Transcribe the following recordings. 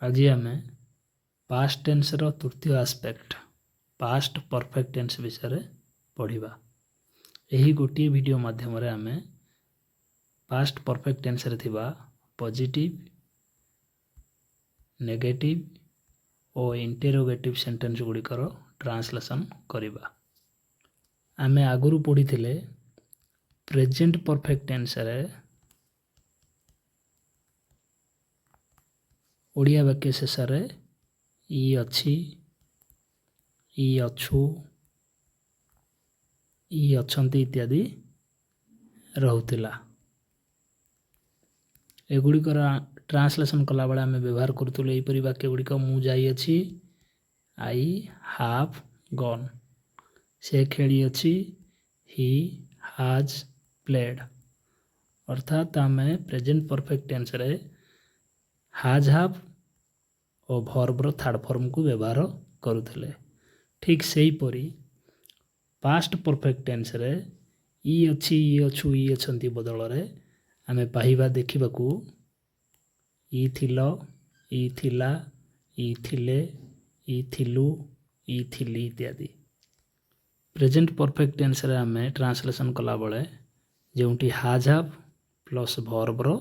आज आम past tense रो तृतीय आस्पेक्ट पास्ट परफेक्ट टेन्स विषय पढ़ा। यही गोटे वीडियो माध्यम आम पास्ट परफेक्ट टेन्स रे थिबा पॉजिटिव नेगेटिव और इंटरोगेटिव सेंटेंस गुड़िकर ट्रांसलेशन करवा। आम आगुरी पढ़ी थिले प्रेजेंट परफेक्ट टेन्स रे ओडिया वाक्य शेष इ अच्छी इ अछु इ अछंती इत्यादि रहूतिला। एगुड़िकर ट्रांसलेशन कला बेले आम व्यवहार करूँ यहीपरि वाक्य गुड़िक मु जाई अछि आई हाव गन, से खेली अच्छी ही हाज प्लेड। अर्थात आम प्रेजेंट परफेक्ट टेन्स रे हाज हाव और भर्बर थर्ड फॉर्म को व्यवहार करुले। ठीक से परी पास्ट परफेक्ट टेन्स रे इ अच्छी इ अछु इ अछंती बदल रे आमे पाहिबा देखिबाकू इ थिलो इ थिला इ थिले इ थिलु इ थिली इत्यादि। प्रेजेंट परफेक्ट टेन्स रे आमे ट्रांसलेशन कला बेले जोंटी हाज हाव प्लस भर्बर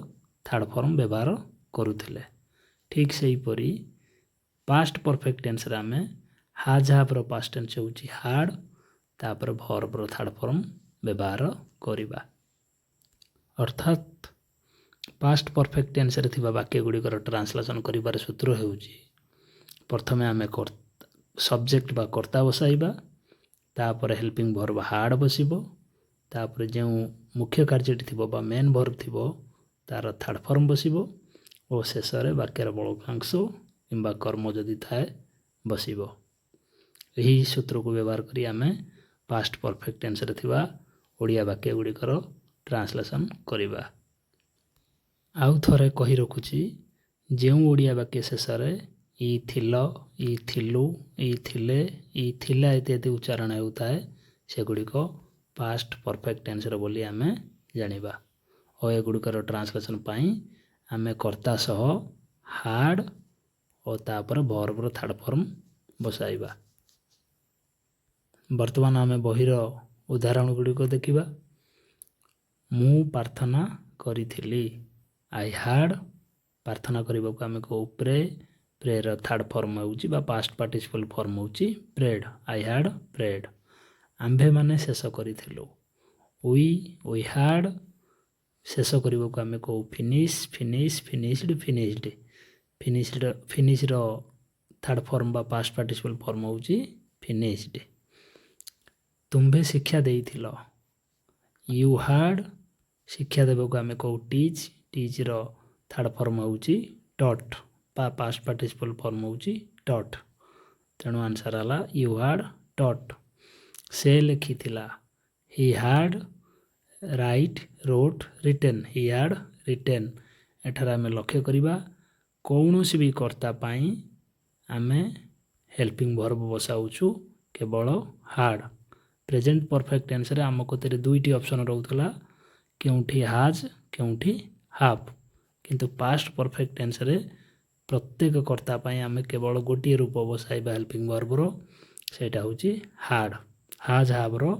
थर्ड फॉर्म व्यवहार करुले। ठीक से परी पास्ट परफेक्ट टेन्स रे आमे हाज हाव रो पास्ट टेन्स होची हाड तापर भर्ब रो थर्ड फॉर्म व्यवहार करिबा। अर्थात पास्ट परफेक्ट टेन्स रे थिबा वाक्य गुड़िकर ट्रांसलेशन करिबार सूत्र हेउची प्रथमे आमे सब्जेक्ट बा कर्ता बसाइबा, तापर हेल्पिंग भर्ब हाड बसिबो, तापर जो मुख्य कार्यटी थिबो बा मेन भर्ब थिबो तार थर्ड फॉर्म बसिबो और शेष रे वाक्यर बलकांश किंबा कर्म जदि थाए बसिबो। यही सूत्र को व्यवहार करी आमे पास्ट परफेक्ट टेन्स रे थिबा ओडिया वाक्य गुड़िकर ट्रांसलेशन करिबा। आउ थरे कही रखुची जो ओडिया वाक्य शेष रे इ थिलो इ थिलु इ थिले इ थिला इत्यादि उच्चारण होताए से गुड़िक पास्ट परफेक्ट टेन्स रे बोली आमे जानिबा। और एगुड़िकर ट्रांसलेशन पाई आमे कर्ता सह हाड और तापर भर्बर थर्ड फॉर्म बसाइबा। वर्तमान आमे बहिर उदाहरण गुड़िक देखिबा। मु प्रार्थना करिथिली आई हाड प्रार्थना करने को आमे को प्रे, प्रे रो थर्ड फॉर्म होउची बा पास्ट पार्टिसिपल फॉर्म होउची प्रेड, आई हाड प्रेड। आम्भे माने शेष करिथिलु वी हाड शेष करने को आमे को finish finish finished finished. Finish रो थर्ड फॉर्म बा पास्ट पार्टिसिपल फॉर्म होउची फिनिश्ड। तुम्भे शिक्षा देइथिलो यू हाड शिक्षा देबो को आमे को टीच, टीच रो थर्ड फॉर्म होउची टॉट बा पास्ट पार्टिसिपल फॉर्म होउची टॉट। तेणु आंसर आला यू हाड टॉट। से लिखिथिला ही हाड राइट रोट रिटेन, ही हाड रिटेन। एठार आमे लक्ष्य करिबा कौनसी भी कर्ता पाई आमे हेल्पिंग भर्ब बसाउछु केवल हाड। प्रेजेंट परफेक्ट टेन्स रे आम कते दुईटी ऑप्शन रहउतला केउठी हाज केउठी हाव, किंतु पास्ट परफेक्ट टेन्स रे प्रत्येक कर्ता पाई आमे केवल गोटे रूप बसाइबा हेल्पिंग भर्ब रो सेटा होची हाड। हाज हाव रो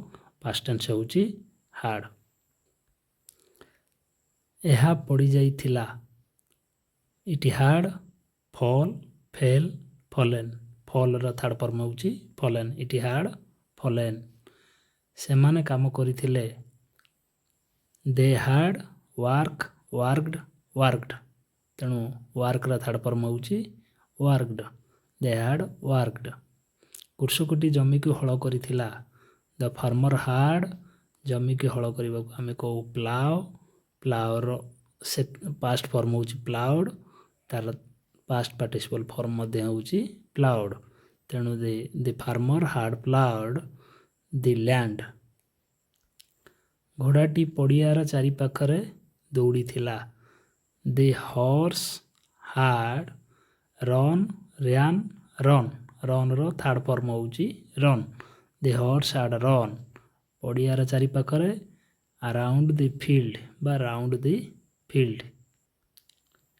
पास्ट टेन्स होची हाड। एहा पड़ी जाइथिला it had fall fell fallen, fall रो थर्ड फॉर्म होची फॉलेन, इट हाड फॉलेन। सेमाने काम करिथिले they had work worked worked. तेणु वर्क रा थर्ड फॉर्म होउची वर्कड, दे हाड वर्कड। कृषकटी जमी को हल करिथिला द फार्मर हाड जमी को हल करबा को आमे को प्लाव, प्लाव रो पास्ट फॉर्म होउची प्लाउड, तार पास्ट पार्टिसिपल फॉर्म मध्ये होउची प्लाउड। तेणु the farmer had ploughed the land. घोड़ाटी पड़ियार चारि पाखरे दौड़ी थिला the horse had run ran run, run रो थर्ड फॉर्म होउची run, the horse had run. पड़ियार चारि पाखरे अराउंड द फील्ड बा राउंड द फील्ड।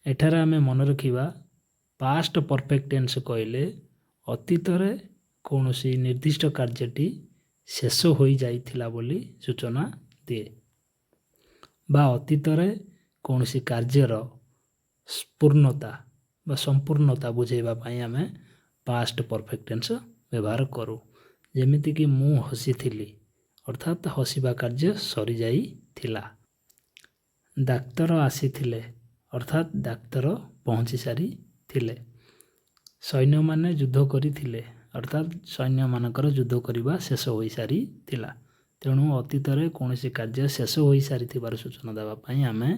एठार आमे मन रखिबा ପାଷ୍ଟ ପରଫେକ୍ଟ ଟେନ୍ସ କହିଲେ ଅତୀତରେ କୌଣସି ନିର୍ଦ୍ଦିଷ୍ଟ କାର୍ଯ୍ୟଟି ଶେଷ ହୋଇଯାଇଥିଲା ବୋଲି ସୂଚନା ଦିଏ ବା ଅତୀତରେ କୌଣସି କାର୍ଯ୍ୟର ପୂର୍ଣ୍ଣତା ବା ସମ୍ପୂର୍ଣ୍ଣତା ବୁଝାଇବା ପାଇଁ ଆମେ ପାଷ୍ଟ ପରଫେକ୍ଟ ଟେନ୍ସ ବ୍ୟବହାର କରୁ। ଯେମିତିକି ମୁଁ ହସିଥିଲି ଅର୍ଥାତ୍ ହସିବା କାର୍ଯ୍ୟ ସରିଯାଇଥିଲା। ଡାକ୍ତର ଆସିଥିଲେ ଅର୍ଥାତ୍ ଡାକ୍ତର ପହଞ୍ଚି ସାରିଥିଲେ। ସୈନ୍ୟମାନେ ଯୁଦ୍ଧ କରିଥିଲେ ଅର୍ଥାତ୍ ସୈନ୍ୟମାନଙ୍କର ଯୁଦ୍ଧ କରିବା ଶେଷ ହୋଇସାରିଥିଲା। ତେଣୁ ଅତୀତରେ କୌଣସି କାର୍ଯ୍ୟ ଶେଷ ହୋଇସାରିଥିବାର ସୂଚନା ଦେବା ପାଇଁ ଆମେ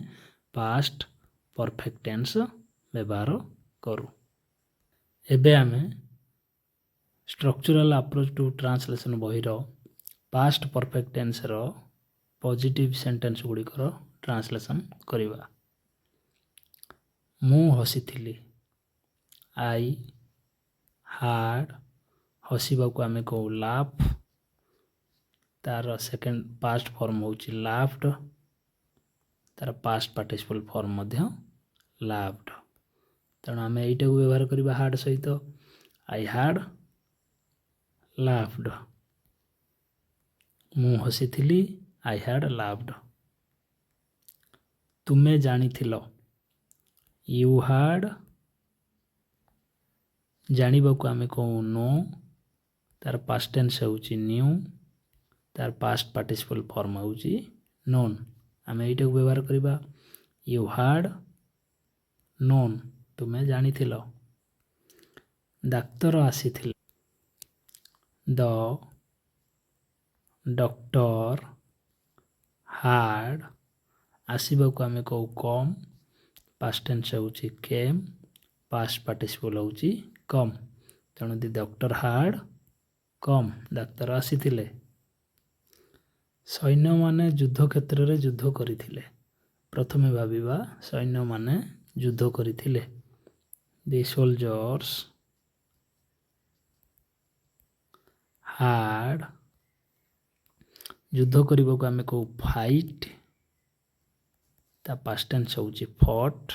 ପାଷ୍ଟ ପରଫେକ୍ଟ ଟେନ୍ସ ବ୍ୟବହାର କରୁ। ଏବେ ଆମେ ଷ୍ଟ୍ରକ୍ଚରାଲ ଆପ୍ରୋଚ୍ ଟୁ ଟ୍ରାନ୍ସଲେସନ୍ ବହିର ପାଷ୍ଟ ପରଫେକ୍ଟ ଟେନ୍ସର ପଜିଟିଭ୍ ସେଣ୍ଟେନ୍ସ ଗୁଡ଼ିକର ଟ୍ରାନ୍ସଲେସନ୍ କରିବା। ମୁଁ ହସିଥିଲି, ଆଇ ହାର୍ଡ଼, ହସିବାକୁ ଆମେ କହୁ ଲାଫ୍, ତାର ସେକେଣ୍ଡ ପାଷ୍ଟ ଫର୍ମ ହେଉଛି ଲାଫ୍ଡ, ତାର ପାଷ୍ଟ ପାର୍ଟିସିପଲ୍ ଫର୍ମ ମଧ୍ୟ ଲାଫ୍ଡ। ତେଣୁ ଆମେ ଏଇଟାକୁ ବ୍ୟବହାର କରିବା ହାର୍ଡ଼ ସହିତ। ଆଇ ହାର୍ଡ଼ ଲାଫ୍ଡ, ମୁଁ ହସିଥିଲି, ଆଇ ହାର୍ଡ଼ ଲାଫ୍ଡ। ତୁମେ ଜାଣିଥିଲ, ୟୁ ହାର୍ଡ଼, ଜାଣିବାକୁ ଆମେ କହୁ ନୋ, ତାର ପାଷ୍ଟ ଟେନ୍ସ ହେଉଛି ନ୍ୟୁ, ତାର ପାଷ୍ଟ ପାର୍ଟିସିପଲ୍ ଫର୍ମ ହେଉଛି ନୋନ୍। ଆମେ ଏଇଟାକୁ ବ୍ୟବହାର କରିବା ୟୁ ହାର୍ଡ଼ ନୋନ୍, ତୁମେ ଜାଣିଥିଲ। ଡାକ୍ତର ଆସିଥିଲେ, ଦ ଡକ୍ଟର ହାର୍ଡ଼, ଆସିବାକୁ ଆମେ କହୁ କମ୍, ପାଷ୍ଟ ଟେନ୍ସ ହେଉଛି କେମ୍, ପାଷ୍ଟ ପାର୍ଟିସିପଲ୍ ହେଉଛି କମ୍। ତେଣୁ ଦି ଡକ୍ଟର ହାର୍ଡ଼ କମ୍, ଡାକ୍ତର ଆସିଥିଲେ। ସୈନ୍ୟମାନେ ଯୁଦ୍ଧ କ୍ଷେତ୍ରରେ ଯୁଦ୍ଧ କରିଥିଲେ। ପ୍ରଥମେ ଭାବିବା ସୈନ୍ୟମାନେ ଯୁଦ୍ଧ କରିଥିଲେ। ଦି ସୋଲଜର୍ସ ହାର୍ଡ଼, ଯୁଦ୍ଧ କରିବାକୁ ଆମେ କହୁ ଫାଇଟ୍, ତା ପାଷ୍ଟ ଟେନ୍ସ ହେଉଛି ଫଟ୍,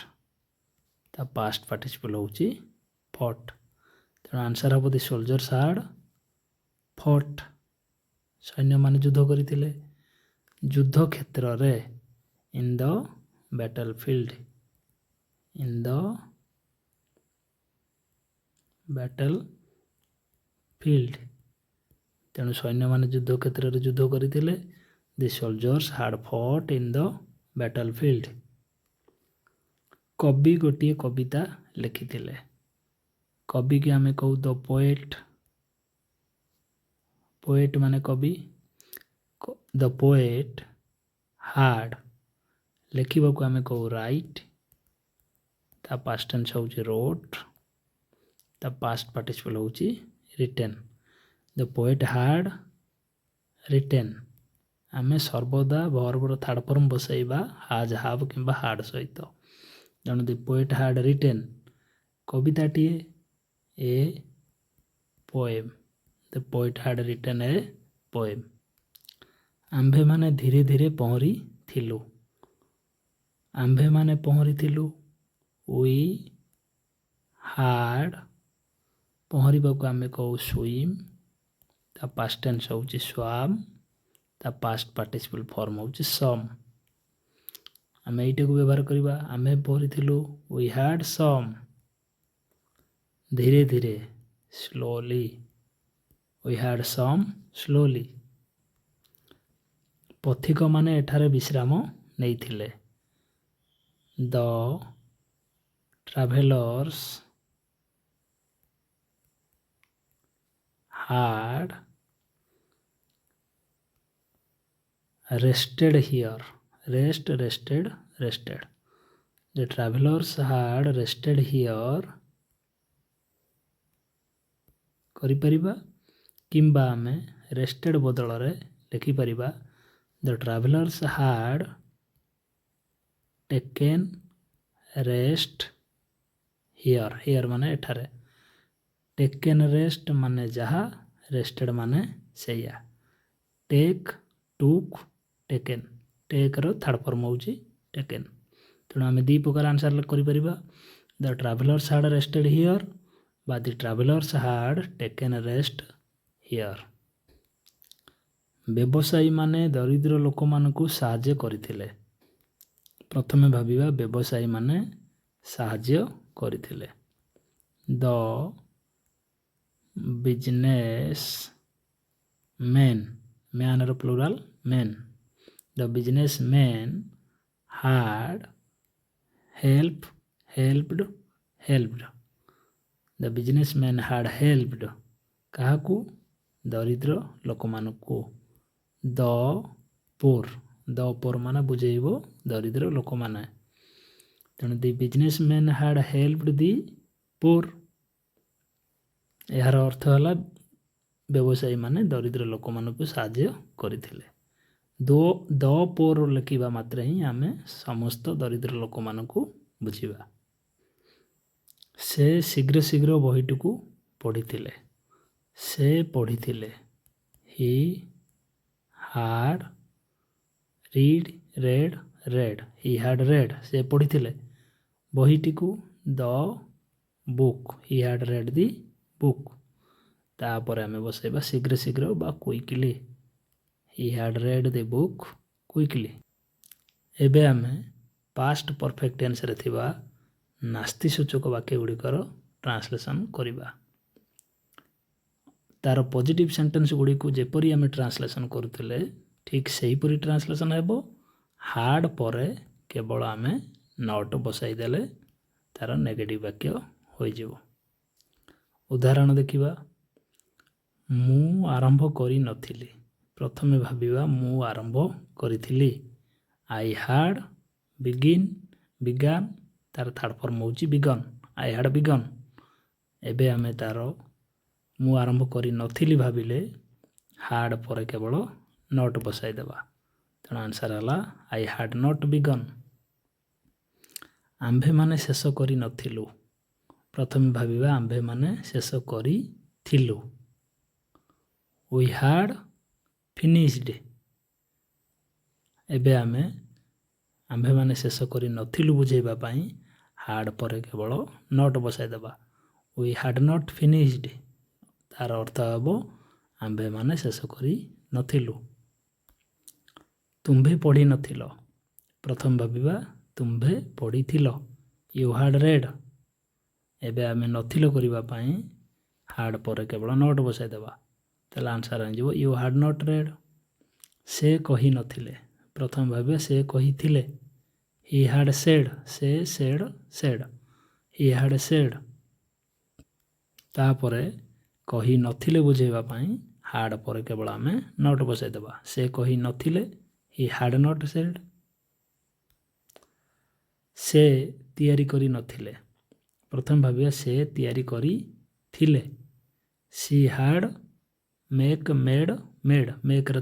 ତା ପାଷ୍ଟ ପାର୍ଟିସିପଲ୍ ହେଉଛି ଫଟ୍। ତେଣୁ ଆନ୍ସର୍ ହେବ ଦି ସୋଲଜର୍ସ ହାର୍ଡ଼ ଫଟ୍, ସୈନ୍ୟମାନେ ଯୁଦ୍ଧ କରିଥିଲେ। ଯୁଦ୍ଧ କ୍ଷେତ୍ରରେ in the battle field, in the battle field. ତେଣୁ ସୈନ୍ୟମାନେ ଯୁଦ୍ଧ କ୍ଷେତ୍ରରେ ଯୁଦ୍ଧ କରିଥିଲେ। The soldiers had fought in the battle field. କବି ଗୋଟିଏ କବିତା ଲେଖିଥିଲେ। କବିକି ଆମେ କହୁ ଦ ପୋଏଟ୍, ପୋଏଟ୍ ମାନେ କବି। ଦ ପୋଏଟ୍ ହାର୍ଡ଼, ଲେଖିବାକୁ ଆମେ କହୁ ରାଇଟ୍, ତା ପାଷ୍ଟ ଟେନ୍ସ ହେଉଛି ରୋଟ୍, ତା ପାଷ୍ଟ ପାର୍ଟିସିପଲ୍ ହେଉଛି written. The poet had written, ଆମେ ସର୍ବଦା ଭର୍ବର ଥାର୍ଡ଼ ଫର୍ମ ବସାଇବା ହାଜ୍ ହାଭ୍ କିମ୍ବା ହାର୍ଡ଼ ସହିତ। ତେଣୁ ଦି ପୋଏଟ୍ ହାର୍ଡ଼ ରିଟେନ୍, କବିତାଟିଏ, a poem, the poet had written a poem. ଆମ୍ଭେମାନେ ଧୀରେ ଧୀରେ ପହଁରିଥିଲୁ। ଆମ୍ଭେମାନେ ପହଁରିଥିଲୁ, ୱି ହାର୍ଡ଼, ପହଁରିବାକୁ ଆମେ କହୁ ସ୍ୱିମ୍, ତା ପାଷ୍ଟ ଟେନ୍ସ ହେଉଛି ସ୍ୱାମ୍, ତା ପାଷ୍ଟ ପାର୍ଟିସିପଲ୍ ଫର୍ମ ହେଉଛି ସମ୍। ଆମେ ଏଇଟାକୁ ବ୍ୟବହାର କରିବା ଆମେ ପହଁରିଥିଲୁ, ୱି ହାର୍ଡ଼ ସମ୍, ଧୀରେ ଧୀରେ slowly, we had sung slowly. ପଥିକମାନେ ଏଠାରେ ବିଶ୍ରାମ ନେଇଥିଲେ। The travellers had rested here, rest rested rested. The travellers had rested here କରିପାରିବା, କିମ୍ବା ଆମେ ରେଷ୍ଟେଡ୍ ବଦଳରେ ଲେଖିପାରିବା the travellers had taken rest here. Here ମାନେ ଏଠାରେ, ଟେକେନ୍ ରେଷ୍ଟ ମାନେ ଯାହା, ରେଷ୍ଟେଡ୍ ମାନେ ସେଇଆ। ଟେକ୍, ଟୁକ୍, ଟେକେନ୍, ଟେକ୍ର ଥାର୍ଡ଼ ଫର୍ମ ହେଉଛି ଟେକେନ୍। ତେଣୁ ଆମେ ଦୁଇ ପ୍ରକାର ଆନ୍ସର୍ କରିପାରିବା। ଦ ଟ୍ରାଭେଲର୍ସ ହାଡ଼ ରେଷ୍ଟେଡ୍ ହିଅର୍ ବା ଦି ଟ୍ରାଭେଲର୍ସ ହାଡ଼ ଟେକେନ୍ ରେଷ୍ଟ ହିଅର୍। ବ୍ୟବସାୟୀମାନେ ଦରିଦ୍ର ଲୋକମାନଙ୍କୁ ସାହାଯ୍ୟ କରିଥିଲେ। ପ୍ରଥମେ ଭାବିବା ବ୍ୟବସାୟୀମାନେ ସାହାଯ୍ୟ କରିଥିଲେ। ଦ ବିଜନେସ୍ ମେନ୍, ମ୍ୟାନ୍ର ପ୍ଲୁରାଲ୍ ମେନ୍। ଦ ବିଜନେସ୍ ମେନ୍ ହାଡ଼ ହେଲ୍ପଡ୍। ଦ ବିଜନେସ୍ ମେନ୍ ହାଡ଼ ହେଲ୍ପଡ୍ କାହାକୁ? ଦରିଦ୍ର ଲୋକମାନଙ୍କୁ। ଦ ପୋର୍ ମାନେ ବୁଝେଇବ ଦରିଦ୍ର ଲୋକମାନେ। ତେଣୁ ଦି ବିଜନେସ୍ ମେନ୍ ହାଡ଼ ହେଲ୍ପଡ୍ ଦି ପୋର୍। ଏହାର ଅର୍ଥ ହେଲା ବ୍ୟବସାୟୀମାନେ ଦରିଦ୍ର ଲୋକମାନଙ୍କୁ ସାହାଯ୍ୟ କରିଥିଲେ। ଦ ପୋର୍ ଲେଖିବା ମାତ୍ରେ ହିଁ ଆମେ ସମସ୍ତ ଦରିଦ୍ର ଲୋକମାନଙ୍କୁ ବୁଝିବା। ସେ ଶୀଘ୍ର ଶୀଘ୍ର ବହିଟିକୁ ପଢ଼ିଥିଲେ। ସେ ପଢ଼ିଥିଲେ। ହି ହାଡ଼ ରେଡ୍। ହି ହାଡ଼ ରେଡ୍ ସେ ପଢ଼ିଥିଲେ ବହିଟିକୁ। ଦ ବୁକ୍, ହି ହାଡ଼ ରେଡ୍ ଦି ବୁକ୍। ତାପରେ ଆମେ ବସାଇବା ଶୀଘ୍ର ଶୀଘ୍ର ବା କୁଇକଲି। ହି ହାଡ଼ ରେଡ୍ ଦି ବୁକ୍ କୁଇକଲି। ଏବେ ଆମେ ପାଷ୍ଟ ପରଫେକ୍ଟ ଟେନ୍ସରେ ଥିବା ନାସ୍ତି ସୂଚକ ବାକ୍ୟ ଗୁଡ଼ିକର ଟ୍ରାନ୍ସଲେସନ୍ କରିବା। ତାର ପଜିଟିଭ୍ ସେଣ୍ଟେନ୍ସ ଗୁଡ଼ିକୁ ଯେପରି ଆମେ ଟ୍ରାନ୍ସଲେସନ୍ କରୁଥିଲେ ଠିକ୍ ସେହିପରି ଟ୍ରାନ୍ସଲେସନ୍ ହେବ। ହାର୍ଡ଼ ପରେ କେବଳ ଆମେ ନଟ୍ ବସାଇ ଦେଲେ ତାର ନେଗେଟିଭ୍ ବାକ୍ୟ ହୋଇଯିବ। ଉଦାହରଣ ଦେଖିବା। ମୁଁ ଆରମ୍ଭ କରିନଥିଲି। ପ୍ରଥମେ ଭାବିବା ମୁଁ ଆରମ୍ଭ କରିଥିଲି। ଆଇ ହାଡ଼ ବିଗାନ୍, ତାର ଥାର୍ଡ଼ ଫର୍ମ ହେଉଛି ବିଗନ୍। ଆଇ ହାଡ଼ ବିଗନ୍। ଏବେ ଆମେ ତାର ମୁଁ ଆରମ୍ଭ କରିନଥିଲି ଭାବିଲେ ହାଡ଼ ପରେ କେବଳ ନଟ୍ ବସାଇ ଦେବା। ତେଣୁ ଆନ୍ସର୍ ହେଲା ଆଇ ହାଡ଼ ନଟ୍ ବିଗନ୍। ଆମ୍ଭେମାନେ ଶେଷ କରିନଥିଲୁ। ପ୍ରଥମେ ଭାବିବା ଆମ୍ଭେମାନେ ଶେଷ କରିଥିଲୁ। ୱି ହାଡ଼ ଫିନିଶ୍ଡ। ଏବେ ଆମ୍ଭେମାନେ ଶେଷ କରିନଥିଲୁ ବୁଝେଇବା ପାଇଁ ହାଡ଼ ପରେ କେବଳ ନଟ୍ ବସାଇ ଦେବା। ୱି ହାଡ଼ ନଟ୍ ଫିନିଶ୍ଡ। ତାର ଅର୍ଥ ହେବ ଆମ୍ଭେମାନେ ଶେଷ କରିନଥିଲୁ। ତୁମ୍ଭେ ପଢ଼ିନଥିଲ। ପ୍ରଥମେ ଭାବିବା ତୁମ୍ଭେ ପଢ଼ିଥିଲ। ୟୁ ହାଡ଼ ରେଡ୍। ଏବେ ଆମେ ନଥିଲ କରିବା ପାଇଁ ହାଡ଼ ପରେ କେବଳ ନଟ୍ ବସାଇ ଦେବା। ତାହେଲେ ଆନ୍ସର୍ ହେଇଯିବ ୟୁ ହାଡ଼ ନଟ୍ ରେଡ୍। ସେ କହିନଥିଲେ। ପ୍ରଥମେ ଭାବିବା ସେ କହିଥିଲେ। ହି ହାଡ଼ ସେଡ୍। ସେ ସେଡ୍। ହି ହାଡ଼ ସେଡ୍। ତାପରେ କହିନଥିଲେ ବୁଝେଇବା ପାଇଁ ହାଡ଼ ପରେ କେବଳ ଆମେ ନଟ୍ ବସାଇ ଦେବା। ସେ କହିନଥିଲେ। ହି ହାଡ଼ ନଟ୍ ସେଡ୍। ସେ ତିଆରି କରିନଥିଲେ। ପ୍ରଥମେ ଭାବିବା ସେ ତିଆରି କରିଥିଲେ। ସି ହାଡ଼ ମେଡ୍।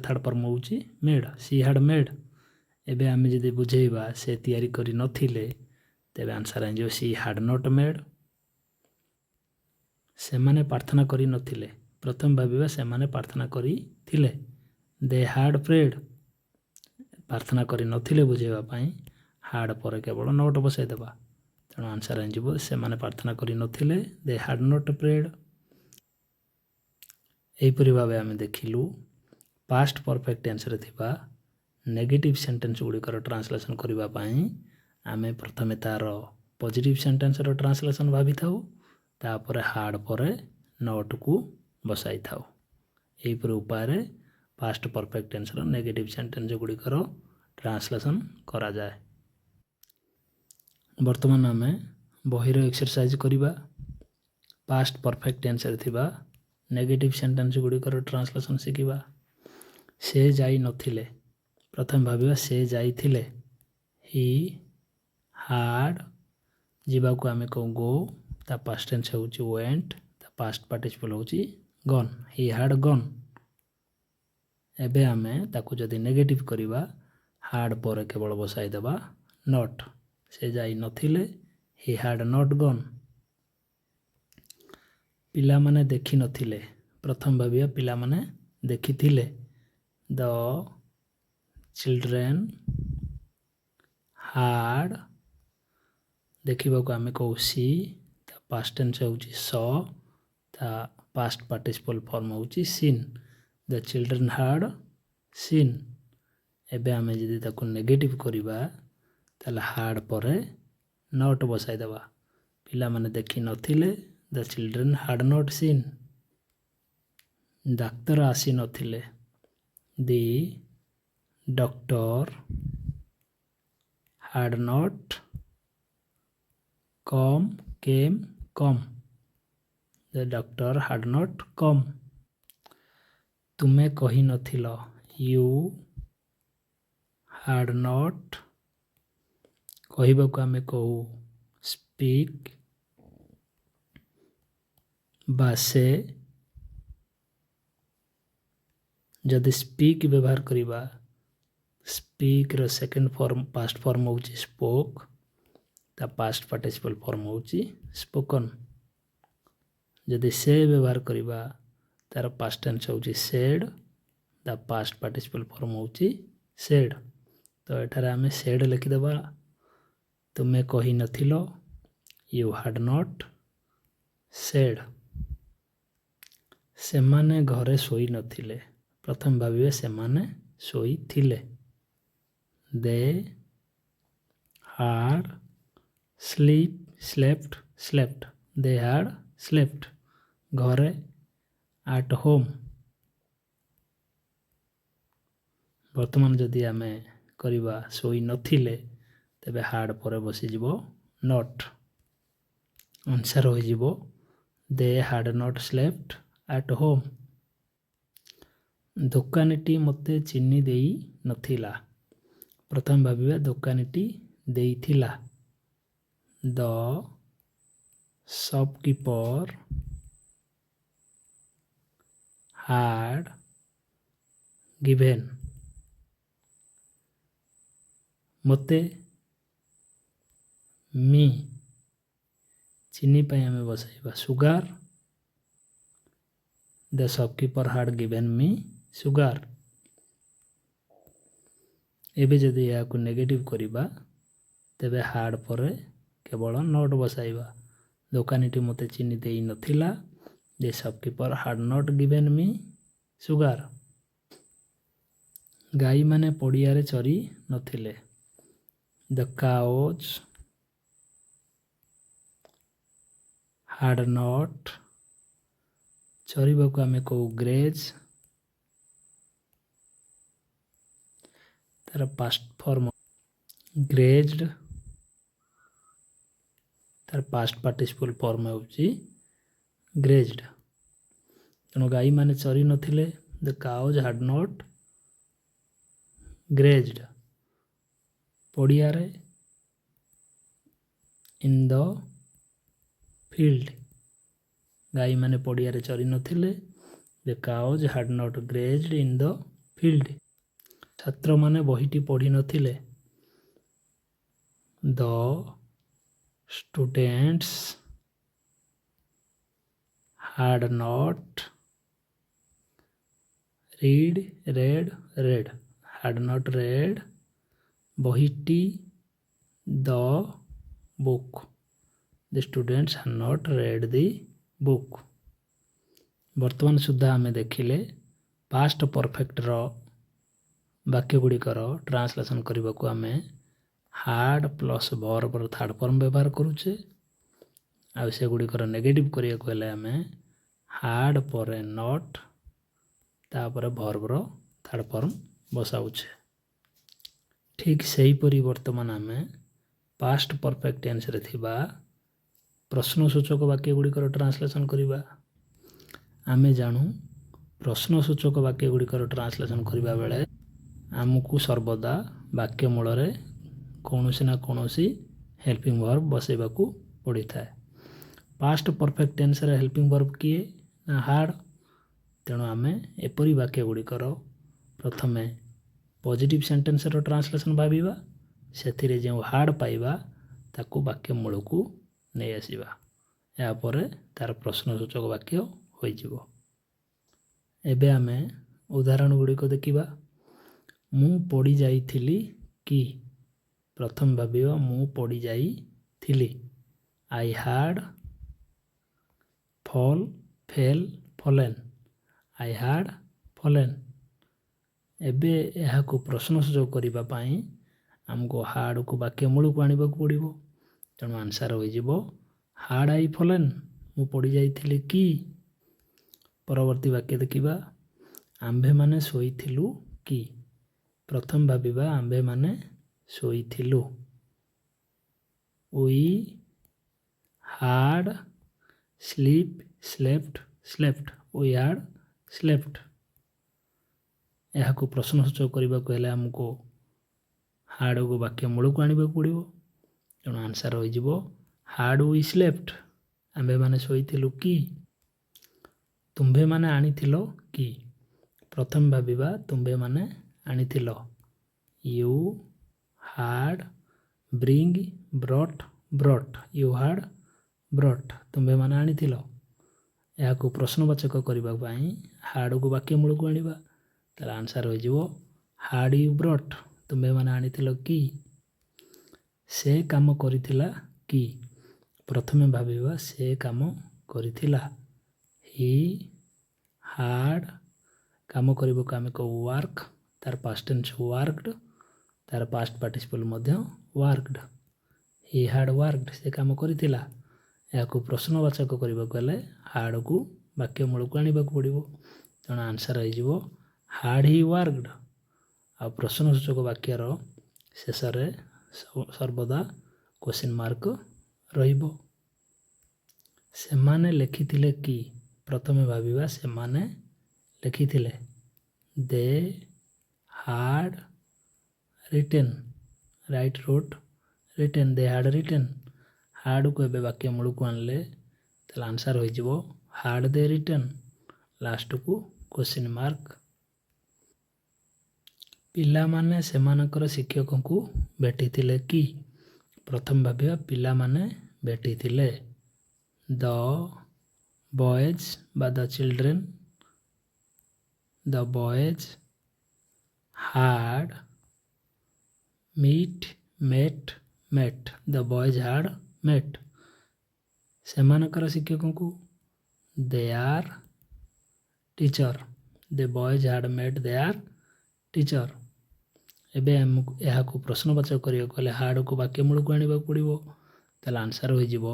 ଥାର୍ଡ଼ ଫର୍ମ ହେଉଛି ମେଡ୍। ସି ହାଡ଼ ମେଡ୍। ଏବେ ଆମେ ଯଦି ବୁଝେଇବା ସେ ତିଆରି କରିନଥିଲେ ତେବେ ଆନ୍ସର୍ ହେଇଯିବ ସି ହାଡ଼ ନଟ୍ ମେଡ୍। ସେମାନେ ପ୍ରାର୍ଥନା କରିନଥିଲେ। ପ୍ରଥମେ ଭାବିବା ସେମାନେ ପ୍ରାର୍ଥନା କରିଥିଲେ। ଦେ ହାଡ଼ ପ୍ରେଡ୍। ପ୍ରାର୍ଥନା କରିନଥିଲେ ବୁଝେଇବା ପାଇଁ ହାଡ଼ ପରେ କେବଳ ନଟ୍ ବସାଇ ଦେବା। ତେଣୁ ଆନ୍ସର୍ ହେଇଯିବ ସେମାନେ ପ୍ରାର୍ଥନା କରିନଥିଲେ। ଦେ ହାଡ଼ ନଟ୍ ପ୍ରେଡ୍। ଏହିପରି ଭାବେ ଆମେ ଦେଖିଲୁ ପାଷ୍ଟ ପରଫେକ୍ଟ ଟେନ୍ସରେ ଥିବା ନେଗେଟିଭ୍ ସେଣ୍ଟେନ୍ସ ଗୁଡ଼ିକର ଟ୍ରାନ୍ସଲେସନ୍ କରିବା ପାଇଁ ଆମେ ପ୍ରଥମେ ତାର ପଜିଟିଭ୍ ସେଣ୍ଟେନ୍ସର ଟ୍ରାନ୍ସଲେସନ୍ ଭାବିଥାଉ। ତାପରେ ହାଡ଼ ପରେ ନଟ୍କୁ ବସାଇଥାଉ। ଏହିପରି ଉପାୟରେ ପାଷ୍ଟ ପରଫେକ୍ଟ ଟେନ୍ସର ନେଗେଟିଭ୍ ସେଣ୍ଟେନ୍ସ ଗୁଡ଼ିକର ଟ୍ରାନ୍ସଲେସନ୍ କରାଯାଏ। ବର୍ତ୍ତମାନ ଆମେ ବହିର ଏକ୍ସରସାଇଜ୍ କରିବା। ପାଷ୍ଟ ପରଫେକ୍ଟ ଟେନ୍ସରେ ଥିବା ନେଗେଟିଭ୍ ସେଣ୍ଟେନ୍ସ ଗୁଡ଼ିକର ଟ୍ରାନ୍ସଲେସନ୍ ଶିଖିବା। ସେ ଯାଇନଥିଲେ। ପ୍ରଥମେ ଭାବିବା ସେ ଯାଇଥିଲେ। ହି ହାଡ଼ ଯିବାକୁ ଆମେ କହୁ ଗୋ। ତା ପାଷ୍ଟ ଟେନ୍ସ ହେଉଛି ୱେଣ୍ଟ। ତା ପାଷ୍ଟ ପାର୍ଟିସିପଲ୍ ହେଉଛି ଗନ୍। ହି ହାଡ଼ ଗନ୍। ଏବେ ଆମେ ତାକୁ ଯଦି ନେଗେଟିଭ୍ କରିବା ହାଡ଼ ପରେ କେବଳ ବସାଇ ଦେବା ନଟ୍। ସେ ଯାଇନଥିଲେ। ହି ହାଡ଼ ନଟ୍ ଗନ୍। ପିଲାମାନେ ଦେଖିନଥିଲେ। ପ୍ରଥମେ ଭାବିବା ପିଲାମାନେ ଦେଖିଥିଲେ। ଦ ଚିଲଡ୍ରେନ୍ ହାଡ଼ ଦେଖିବାକୁ ଆମେ କହୁ ସି, ତା ପାଷ୍ଟ ଟେନ୍ସ ହେଉଛି ସ, ତା ପାଷ୍ଟ ପାର୍ଟିସିପଲ୍ ଫର୍ମ ହେଉଛି ସିନ୍। ଦ ଚିଲଡ୍ରେନ୍ ହାଡ୍ ସିନ୍। ଏବେ ଆମେ ଯଦି ତାକୁ ନେଗେଟିଭ୍ କରିବା ତାହେଲେ ହାଡ୍ ପରେ ନଟ୍ ବସାଇଦେବା। ପିଲାମାନେ ଦେଖିନଥିଲେ, ଦ ଚିଲଡ୍ରେନ୍ ହାଡ୍ ନଟ୍ ସିନ୍। ଡାକ୍ତର ଆସିନଥିଲେ, ଦି doctor had not come. The doctor had not come. ତୁମେ କହିନଥିଲ, you had not। କହିବାକୁ ଆମେ କହୁ speak ବା ସେ। ଯଦି speak ବ୍ୟବହାର କରିବା, speak ର ସେକେଣ୍ଡ ଫର୍ମ ପାଷ୍ଟ ଫର୍ମ ହେଉଛି spoke, ତା ପାଷ୍ଟ ପାର୍ଟିସିପଲ୍ ଫର୍ମ ହେଉଛି spoken। ଯଦି ସେ ବ୍ୟବହାର କରିବା, ତାର ପାଷ୍ଟ ଟେନ୍ସ ହେଉଛି said, ତା ପାଷ୍ଟ ପାର୍ଟିସିପଲ୍ ଫର୍ମ ହେଉଛି said। ତ ଏଠାରେ ଆମେ said ଲେଖିଦେବା। ତୁମେ କହିନଥିଲ, you had not said। ସେମାନେ ଘରେ ଶୋଇନଥିଲେ, ପ୍ରଥମେ ଭାବିବେ ସେମାନେ ଶୋଇଥିଲେ। They had slept। They had slept। ଘରେ at home। ବର୍ତ୍ତମାନ ଯଦି ଆମେ କରିବା ଶୋଇନଥିଲେ, ତେବେ had ପରେ ବସିଯିବ not। ଆନ୍ସର ହୋଇଯିବ they had not slept at home। ଦୋକାନୀଟି ମୋତେ ଚିନି ଦେଇ ନଥିଲା, ପ୍ରଥମେ ଭାବିବା ଦୋକାନୀଟି ଦେଇଥିଲା। ଦ shopkeeper had given। ମୋତେ ମି, ଚିନି ପାଇଁ ଆମେ ବସାଇବା sugar. The shopkeeper had given me sugar। ଏବେ ଯଦି ଏହାକୁ ନେଗେଟିଭ୍ କରିବା, ତେବେ had ପରେ କେବଳ ନଟ୍ ବସାଇବା। ଦୋକାନୀଟି ମୋତେ ଚିନି ଦେଇନଥିଲା, ଦ shopkeeper had not given me sugar। ଗାଈମାନେ ପଡ଼ିଆରେ ଚରି ନଥିଲେ, ଦ cows had not। ଚରିବାକୁ ଆମେ କହୁ graze, ତାର ପାଷ୍ଟ ଫର୍ମ grazed, ତାର ପାଷ୍ଟ ପାର୍ଟିସିପଲ୍ ଫର୍ମ ହେଉଛି grazed। ତେଣୁ ଗାଈମାନେ ଚରି ନଥିଲେ, ଦ cows had not grazed। ପଡ଼ିଆରେ in the field। ଗାଈମାନେ ପଡ଼ିଆରେ ଚରି ନଥିଲେ, the cows had not grazed in the field। ଛାତ୍ରମାନେ ବହିଟି ପଢ଼ିନଥିଲେ, the students had not had not read ବହିଟି, the book। the students had not read the book। ବର୍ତ୍ତମାନ ସୁଦ୍ଧା ଆମେ ଦେଖିଲେ ପାଷ୍ଟ ପରଫେକ୍ଟର ବାକ୍ୟ ଗୁଡ଼ିକର ଟ୍ରାନ୍ସଲେସନ୍ କରିବାକୁ ଆମେ had ପ୍ଲସ୍ ଭର୍ବର ଥାର୍ଡ଼ ଫର୍ମ ବ୍ୟବହାର କରୁଛେ। ଆଉ ସେଗୁଡ଼ିକର ନେଗେଟିଭ୍ କରିବାକୁ ହେଲେ ଆମେ had ପରେ not, ତାପରେ ଭର୍ବର ଥାର୍ଡ଼ ଫର୍ମ ବସାଉଛେ। ଠିକ୍ ସେହିପରି ବର୍ତ୍ତମାନ ଆମେ ପାଷ୍ଟ ପରଫେକ୍ଟ ଟେନ୍ସରେ ଥିବା ପ୍ରଶ୍ନସୂଚକ ବାକ୍ୟ ଗୁଡ଼ିକର ଟ୍ରାନ୍ସଲେସନ୍ କରିବା। ଆମେ ଜାଣୁ ପ୍ରଶ୍ନସୂଚକ ବାକ୍ୟ ଗୁଡ଼ିକର ଟ୍ରାନ୍ସଲେସନ୍ କରିବା ବେଳେ ଆମକୁ ସର୍ବଦା ବାକ୍ୟ ମୂଳରେ କୌଣସି ନା କୌଣସି ହେଲ୍ପିଂ ଭର୍ବ ବସାଇବାକୁ ପଡ଼ିଥାଏ। ପାଷ୍ଟ ପରଫେକ୍ଟ ଟେନ୍ସରେ ହେଲ୍ପିଂ ଭର୍ବ କିଏ ନା had। ତେଣୁ ଆମେ ଏପରି ବାକ୍ୟ ଗୁଡ଼ିକର ପ୍ରଥମେ ପଜିଟିଭ୍ ସେଣ୍ଟେନ୍ସର ଟ୍ରାନ୍ସଲେସନ୍ ଭାବିବା, ସେଥିରେ ଯେଉଁ had ପାଇବା ତାକୁ ବାକ୍ୟ ମୂଳକୁ ନେଇ ଆସିବା। ଏହାପରେ ତା'ର ପ୍ରଶ୍ନସୂଚକ ବାକ୍ୟ ହୋଇଯିବ। ଏବେ ଆମେ ଉଦାହରଣ ଗୁଡ଼ିକ ଦେଖିବା। ମୁଁ ପଡ଼ିଯାଇଥିଲି କି, ପ୍ରଥମେ ଭାବିବା ମୁଁ ପଡ଼ିଯାଇଥିଲି। ଥିଲି। I had fall, fell, fallen. I had fallen. ଏବେ ଏହାକୁ ପ୍ରଶ୍ନସୂଚକ କରିବା ପାଇଁ ଆମକୁ ହାର୍ଡ଼କୁ ବାକ୍ୟ ମୂଳକୁ ଆଣିବାକୁ ପଡ଼ିବ। ତେଣୁ ଆନ୍ସର୍ ହୋଇଯିବ ହାର୍ଡ଼ ଆଇ ଫଲେନ୍, ମୁଁ ପଡ଼ିଯାଇଥିଲି କି। ପରବର୍ତ୍ତୀ ବାକ୍ୟ ଦେଖିବା, ଆମ୍ଭେମାନେ ଶୋଇଥିଲୁ କି। ପ୍ରଥମ ଭାବିବା ଆମ୍ଭେମାନେ ଶୋଇଥିଲୁ। We had slept. We had slept. ଏହାକୁ ପ୍ରଶ୍ନସୂଚକ କରିବାକୁ ହେଲେ ଆମକୁ ହାର୍ଡ଼କୁ ବାକ୍ୟ ମୂଳକୁ ଆଣିବାକୁ ପଡ଼ିବ। ତେଣୁ ଆନ୍ସର୍ ହୋଇଯିବ ହାର୍ଡ଼ ୱି ସ୍ଲେପ୍ଟ, ଆମ୍ଭେମାନେ ଶୋଇଥିଲୁ କି। ତୁମ୍ଭେମାନେ ଆଣିଥିଲ କି। ପ୍ରଥମେ ଭାବିବା ତୁମ୍ଭେମାନେ ଆଣିଥିଲ। You had brought. You had brought, ତୁମ୍ଭେମାନେ ଆଣିଥିଲ। ଏହାକୁ ପ୍ରଶ୍ନବାଚକ କରିବା ପାଇଁ ହାର୍ଡ଼କୁ ବାକ୍ୟ ମୂଳକୁ ଆଣିବା। ତାର ଆନ୍ସର୍ ହୋଇଯିବ ହାର୍ଡ଼ ୟୁ ବ୍ରଟ୍, ତୁମ୍ଭେମାନେ ଆଣିଥିଲ କି। ସେ କାମ କରିଥିଲା କି। ପ୍ରଥମେ ଭାବିବା ସେ କାମ କରିଥିଲା। ହି ହାର୍ଡ଼, କାମ କରିବାକୁ ଆମେ କହୁ ୱାର୍କ, ତାର ପାଷ୍ଟ ଟେନ୍ସ ୱାର୍କଡ, ତାର ପାଷ୍ଟ ପାର୍ଟିସିପଲ୍ ମଧ୍ୟ ୱାର୍କଡ। ହି ହାର୍ଡ଼ ୱାର୍କଡ, ସେ କାମ କରିଥିଲା। ଏହାକୁ ପ୍ରଶ୍ନବାଚକ କରିବାକୁ ହେଲେ ହାର୍ଡ଼କୁ ବାକ୍ୟ ମୂଳକୁ ଆଣିବାକୁ ପଡ଼ିବ। ତେଣୁ ଆନ୍ସର୍ ହୋଇଯିବ ହାର୍ଡ଼ ହି ୱାର୍କଡ। ଆଉ ପ୍ରଶ୍ନସୂଚକ ବାକ୍ୟର ଶେଷରେ ସର୍ବଦା କ୍ୱେଶ୍ଚିନ୍ ମାର୍କ ରହିବ। ସେମାନେ ଲେଖିଥିଲେ କି। ପ୍ରଥମେ ଭାବିବା ସେମାନେ ଲେଖିଥିଲେ। They had written, write wrote written, they had written. ହାର୍ଡ଼କୁ ଏବେ ବାକ୍ୟ ମୂଳକୁ ଆଣିଲେ ତାହେଲେ ଆନ୍ସର୍ ହୋଇଯିବ ହାର୍ଡ଼ ଦେ ରିଟେନ୍, ଲାଷ୍ଟକୁ କ୍ୱେଶ୍ଚିନ୍ ମାର୍କ। ପିଲାମାନେ ସେମାନଙ୍କର ଶିକ୍ଷକଙ୍କୁ ଭେଟିଥିଲେ କି। ପ୍ରଥମେ ଭାବିବା ପିଲାମାନେ ଭେଟିଥିଲେ। ଦ ବଏଜ୍ ବା the children, the boys had met, the boys had met. ସେମାନଙ୍କର ଶିକ୍ଷକଙ୍କୁ their teacher, the boys had met their teacher. ଏବେ ଏହାକୁ ପ୍ରଶ୍ନବାଚକ କରିବାକୁ ହେଲେ ହାର୍ଡ଼କୁ ବାକ୍ୟ ମୂଳକୁ ଆଣିବାକୁ ପଡ଼ିବ। ତାହେଲେ ଆନ୍ସର୍ ହୋଇଯିବ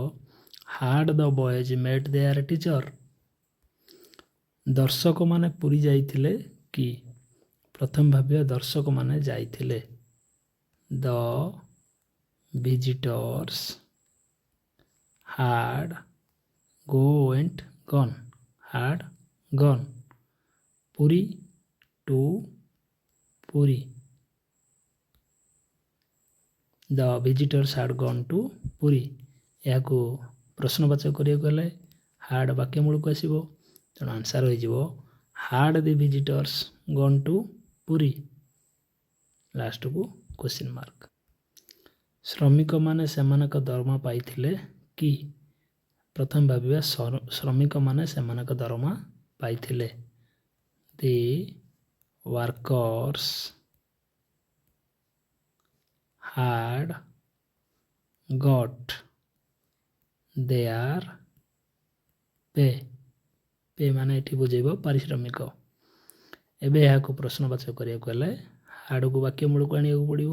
had the boys met their teacher. ଦର୍ଶକମାନେ ପୁରୀ ଯାଇଥିଲେ କି। ପ୍ରଥମେ ଭାବିବା ଦର୍ଶକମାନେ ଯାଇଥିଲେ। The visitors had gone. Puri to Puri, the visitors had gone to Puri. ଏହାକୁ ପ୍ରଶ୍ନବାଚକ କରିବାକୁ ହେଲେ ହାର୍ଡ଼ ବାକ୍ୟ ମୂଳକୁ ଆସିବ। ତେଣୁ ଆନ୍ସର୍ ହୋଇଯିବ had the visitors gun to Puri, ଲାଷ୍ଟକୁ କ୍ୱେଶ୍ଚିନ୍ ମାର୍କ। ଶ୍ରମିକମାନେ ସେମାନଙ୍କ ଦରମା ପାଇଥିଲେ କି। ପ୍ରଥମେ ଭାବିବା ଶ୍ରମିକମାନେ ସେମାନଙ୍କ ଦରମା ପାଇଥିଲେ। The workers had got their pay ମାନେ ଏଠି ବୁଝେଇବ ପାରିଶ୍ରମିକ। ଏବେ ଏହାକୁ ପ୍ରଶ୍ନବାଚକ କରିବାକୁ ହେଲେ ହାର୍ଡ଼କୁ ବାକ୍ୟ ମୂଳକୁ ଆଣିବାକୁ ପଡ଼ିବ।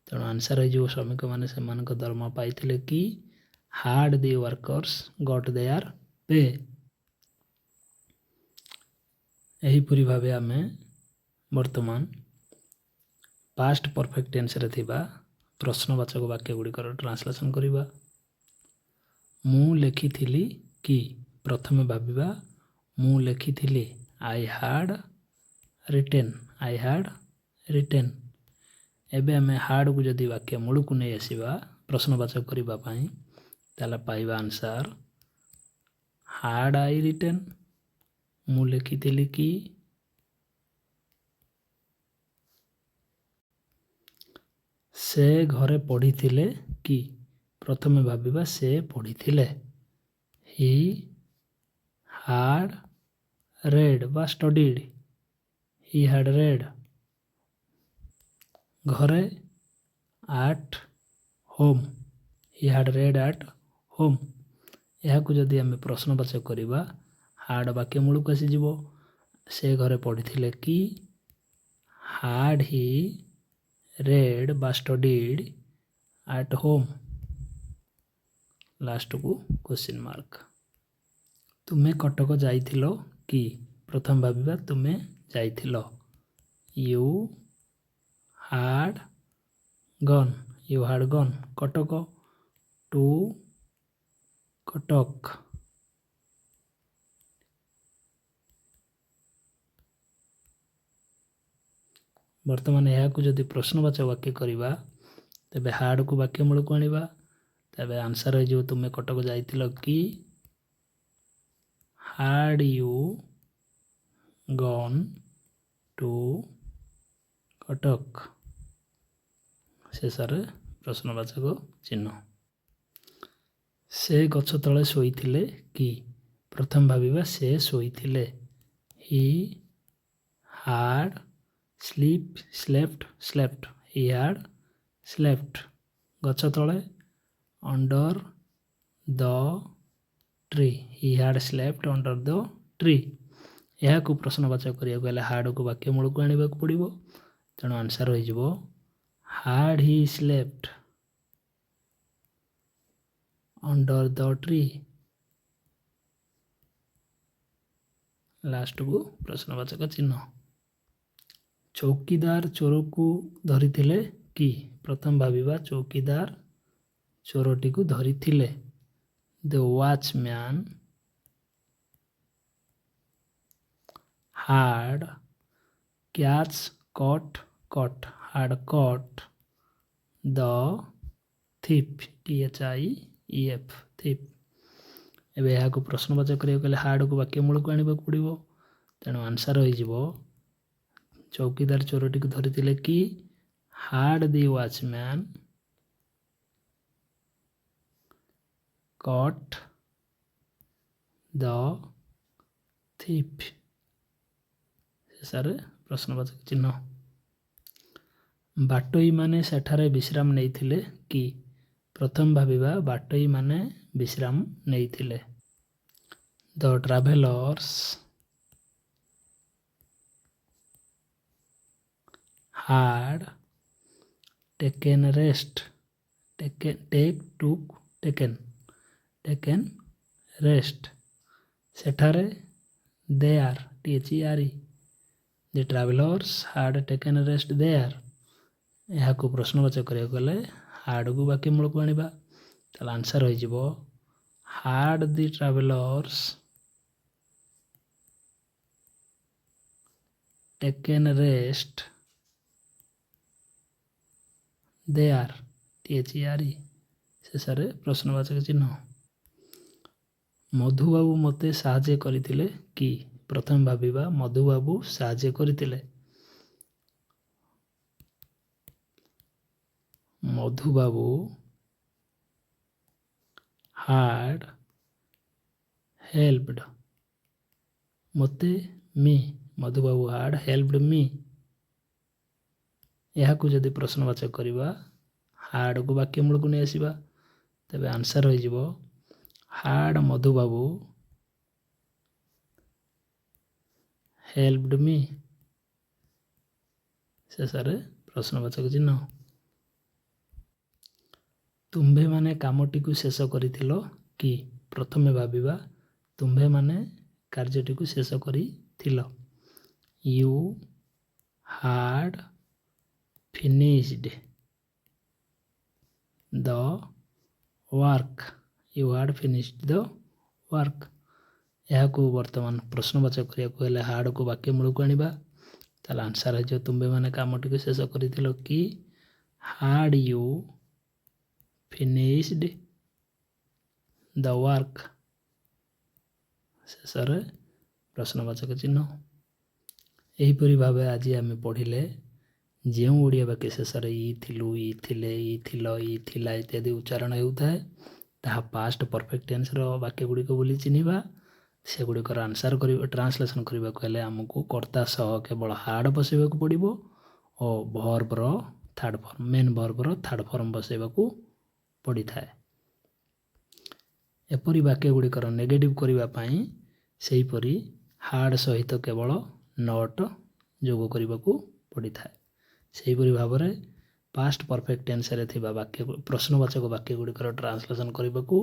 ତେଣୁ ଆନ୍ସର୍ ହୋଇଯିବ ଶ୍ରମିକମାନେ ସେମାନଙ୍କ ଦରମା ପାଇଥିଲେ କି। Had the workers got their pay. ଏହିପରି ଭାବେ ଆମେ ବର୍ତ୍ତମାନ ପାଷ୍ଟ ପରଫେକ୍ଟ ଟେନ୍ସରେ ଥିବା ପ୍ରଶ୍ନବାଚକ ବାକ୍ୟ ଗୁଡ଼ିକର ଟ୍ରାନ୍ସଲେସନ୍ କରିବା। ମୁଁ ଲେଖିଥିଲି କି। ପ୍ରଥମେ ଭାବିବା ମୁଁ ଲେଖିଥିଲି। I had written. ଏବେ ଆମେ ହାର୍ଡ଼କୁ ଯଦି ବାକ୍ୟ ମୂଳକୁ ନେଇ ଆସିବା ପ୍ରଶ୍ନବାଚକ କରିବା ପାଇଁ ତାହେଲେ ପାଇବା ଆନ୍ସର୍ ହାର୍ଡ଼ ଆଇ ରିଟେନ୍, ମୁଁ ଲେଖିଥିଲି କି। ସେ ଘରେ ପଢ଼ିଥିଲେ କି। ପ୍ରଥମେ ଭାବିବା ସେ ପଢ଼ିଥିଲେ। ହି ହାର୍ଡ଼ ରେଡ୍ ବା ଷ୍ଟଡିଡ୍, ହି ହାର୍ଡ଼ ରେଡ୍। ଘରେ at home, he had read at home. ଏହାକୁ ଯଦି ଆମେ ପ୍ରଶ୍ନବାଚକ କରିବା ହାର୍ଡ଼ ବାକ୍ୟ ମୂଳକୁ ଆସିଯିବ। ସେ ଘରେ ପଢ଼ିଥିଲେ କି ହାର୍ଡ଼ ହି ରେଡ୍ ବା ଷ୍ଟଡିଡ୍ ଆଟ୍ ହୋମ୍। ଲାଷ୍ଟକୁ କ୍ୱେଶ୍ଚିନ୍ ମାର୍କ। ତୁମେ କଟକ ଯାଇଥିଲ କି? ପ୍ରଥମ ଭାବିବା ତୁମେ ଯାଇଥିଲ। You had gone. You had gone Cuttack. To Cuttack. ବର୍ତ୍ତମାନ ଏହାକୁ ଯଦି ପ୍ରଶ୍ନବାଚକ ବାକ୍ୟ କରିବା ତେବେ ହାର୍ଡ଼କୁ ବାକ୍ୟ ମୂଳକୁ ଆଣିବା। ତେବେ ଆନ୍ସର୍ ହେଇଯିବ ତୁମେ କଟକ ଯାଇଥିଲ କି? Had you gone to Cuttack. ଶେଷରେ ପ୍ରଶ୍ନବାଚକ ଚିହ୍ନ। ସେ ଗଛ ତଳେ ଶୋଇଥିଲେ କି? ପ୍ରଥମ ଭାବିବା ସେ ଶୋଇଥିଲେ। He had slept. He had slept. ଗଛ ତଳେ। Under the tree. He had slept under the tree. ଏହାକୁ ପ୍ରଶ୍ନବାଚକ କରିବାକୁ ହେଲେ ହାର୍ଡ଼କୁ ବାକ୍ୟ ମୂଳକୁ ଆଣିବାକୁ ପଡ଼ିବ। ତେଣୁ ଆନ୍ସର୍ ହୋଇଯିବ had he slept under the tree. ଲାଷ୍ଟକୁ ପ୍ରଶ୍ନବାଚକ ଚିହ୍ନ। ଚୌକିଦାର ଚୋରକୁ ଧରିଥିଲେ କି? ପ୍ରଥମ ଭାବିବା ଚୌକିଦାର ଚୋରଟିକୁ ଧରିଥିଲେ। ଦ ୱାଚମ୍ୟାନ୍ ହାର୍ଡ଼ ହାର୍ଡ଼ କଟ୍ ଦ ଥିପ୍। THIEF thief. ଏବେ ଏହାକୁ ପ୍ରଶ୍ନବାଚକ କରିବାକୁ ହେଲେ ହାର୍ଡ଼କୁ ବାକ୍ୟ ମୂଳକୁ ଆଣିବାକୁ ପଡ଼ିବ। ତେଣୁ ଆନ୍ସର୍ ହୋଇଯିବ ଚୌକିଦାର ଚୋରଟିକୁ ଧରିଥିଲେ କି? Had the watchman cut the thief. ଶେଷରେ ପ୍ରଶ୍ନବାଚକ ଚିହ୍ନ। ବାଟୋଇମାନେ ସେଠାରେ ବିଶ୍ରାମ ନେଇଥିଲେ କି? ପ୍ରଥମ ଭାବିବା ବାଟୋଇମାନେ ବିଶ୍ରାମ ନେଇଥିଲେ। The travellers had taken rest. ସେଠାରେ there. THERE। The travellers had taken rest there. ଏହାକୁ ପ୍ରଶ୍ନବାଚକ କରିବାକୁ ଗଲେ ହାର୍ଡ଼କୁ ବାକ୍ୟ ମୂଳକୁ ଆଣିବା। ତାହେଲେ ଆନ୍ସର୍ ହୋଇଯିବ had the travellers taken rest there. THERE। ଶେଷରେ ପ୍ରଶ୍ନବାଚକ ଚିହ୍ନ। ମଧୁବାବୁ ମୋତେ ସାହାଯ୍ୟ କରିଥିଲେ କି? ପ୍ରଥମ ଭାବିବା ମଧୁବାବୁ ସାହାଯ୍ୟ କରିଥିଲେ। ମଧୁବାବୁ ହାର୍ଡ଼ ହେଲ୍ପଡ୍ ମୋତେ ମି। ମଧୁବାବୁ ହାର୍ଡ଼ ହେଲ୍ପଡ୍ ମି। ଏହାକୁ ଯଦି ପ୍ରଶ୍ନବାଚକ କରିବା ହାର୍ଡ଼କୁ ବାକ୍ୟ ମୂଳକୁ ନେଇ ଆସିବା। ତେବେ ଆନ୍ସର୍ ହୋଇଯିବ ହାର୍ଡ଼ ମଧୁବାବୁ ହେଲ୍ପଡ୍ ମି। ଶେଷରେ ପ୍ରଶ୍ନବାଚକ ଚିହ୍ନ। ତୁମ୍ଭେମାନେ କାମଟିକୁ ଶେଷ କରିଥିଲ କି? ପ୍ରଥମେ ଭାବିବା ତୁମ୍ଭେମାନେ କାର୍ଯ୍ୟଟିକୁ ଶେଷ କରିଥିଲ। You had finished the work. You had finished the work. ଏହାକୁ ବର୍ତ୍ତମାନ ପ୍ରଶ୍ନବାଚକ କରିବାକୁ ହେଲେ ହାର୍ଡ଼କୁ ବାକ୍ୟ ମୂଳକୁ ଆଣିବା। ତାହେଲେ ଆନ୍ସର୍ ହୋଇଯିବ ତୁମ୍ଭେମାନେ କାମଟିକୁ ଶେଷ କରିଥିଲ କି? Had you finished the work. ଶେଷରେ ପ୍ରଶ୍ନବାଚକ ଚିହ୍ନ। ଏହିପରି ଭାବେ ଆଜି ଆମେ ପଢ଼ିଲେ ଯେଉଁ ଓଡ଼ିଆ ବାକ୍ୟ ଶେଷରେ ଇ ଥିଲୁ, ଇ ଥିଲେ, ଇ ଥିଲ, ଇ ଥିଲା ଇତ୍ୟାଦି ଉଚ୍ଚାରଣ ହେଉଥାଏ ତାହା ପାଷ୍ଟ ପରଫେକ୍ଟ ଟେନ୍ସର ବାକ୍ୟ ଗୁଡ଼ିକ ବୋଲି ଚିହ୍ନିବା। ସେଗୁଡ଼ିକର ଟ୍ରାନ୍ସଲେସନ୍ କରିବାକୁ ହେଲେ ଆମକୁ କର୍ତ୍ତା ସହ କେବଳ ହାର୍ଡ଼ ବସାଇବାକୁ ପଡ଼ିବ ଓ ମେନ୍ ଭର୍ବର ଥାର୍ଡ଼ ଫର୍ମ ବସାଇବାକୁ ପଡ଼ିଥାଏ। एपरी वाक्य गुड़िकर नेगेटिव करने पाई सेहीपरि हार्ड सहित केवल नॉट जोग करने को पड़ी था। सेहीपरि भाव में पास्ट परफेक्ट टेंस रे थिबा वाक्य प्रश्नवाचक वाक्य गुड़िकर ट्रांसलेशन करने को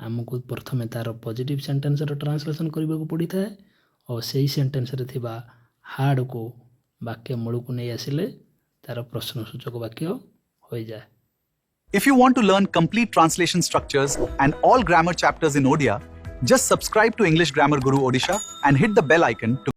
आमको प्रथमे तार पॉजिटिव सेंटेंस रो ट्रांसलेशन करने को पड़ी था और सही सेंटेंस रे थिबा हार्ड को वाक्य मूल को नहीं आसिले तार प्रश्नसूचक वाक्य हो जाए। If you want to learn complete translation structures and all grammar chapters in Odia, just subscribe to English Grammar Guru Odisha and hit the bell icon to